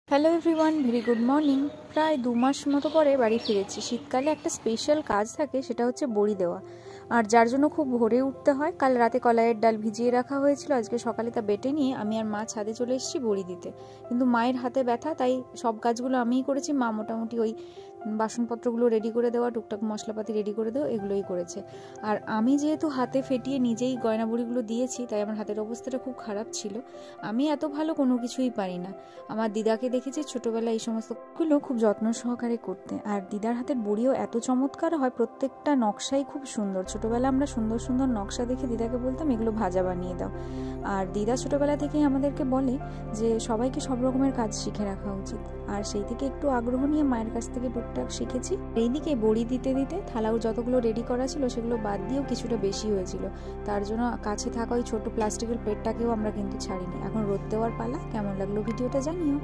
Hello everyone, very good morning. প্রায় 2 মাস মতো পরে বাড়ি ফিরেছি। শীতকালে একটা স্পেশাল কাজ থাকে, সেটা হচ্ছে বড়ি দেওয়া, আর যার জন্য খুব ভোরে উঠতে হয়। কাল রাতে কলাইয়ের ডাল ভিজিয়ে রাখা হয়েছিল, আজকে সকালে তা বেটে নিয়ে আমি আর মা ছাদে চলে এসেছি বড়ি দিতে। কিন্তু মায়ের হাতে ব্যথা, তাই সব কাজগুলো আমিই করেছি। মা মোটামুটি ওই বাসনপত্রগুলো রেডি করে দেওয়া, টুকটাক মশলাপাতি রেডি করে দেওয়া, এগুলোই করেছে। আর আমি যেহেতু হাতে ফেটিয়ে নিজেই গয়না বড়িগুলো দিয়েছি, তাই আমার হাতের অবস্থাটা খুব খারাপ ছিল। আমি এত ভালো কোনো কিছুই পারি না। আমার দিদাকে দেখেছি ছোটোবেলায় এই সমস্তগুলো খুব যত্ন সহকারে করতে, আর দিদার হাতের বড়িও এত চমৎকার হয়, প্রত্যেকটা নকশাই খুব সুন্দর। ছোটোবেলা আমরা সুন্দর সুন্দর নকশা দেখে দিদাকে বলতাম এগুলো ভাজা বানিয়ে দাও। আর দিদা ছোটোবেলা থেকেই আমাদেরকে বলে যে সবাইকে সব রকমের কাজ শিখে রাখা উচিত, আর সেই থেকে একটু আগ্রহ নিয়ে মায়ের কাছ থেকে টুকটাক শিখেছি। এইদিকে বড়ি দিতে দিতে থালাও যতগুলো রেডি করা ছিল সেগুলো বাদ দিয়েও কিছুটা বেশি হয়েছিল, তার জন্য কাছে থাকা ওই ছোট প্লাস্টিকের প্লেটটাকেও আমরা কিন্তু ছাড়িনি। এখন রোদ দেওয়ার পালা। কেমন লাগলো ভিডিওটা জানিও।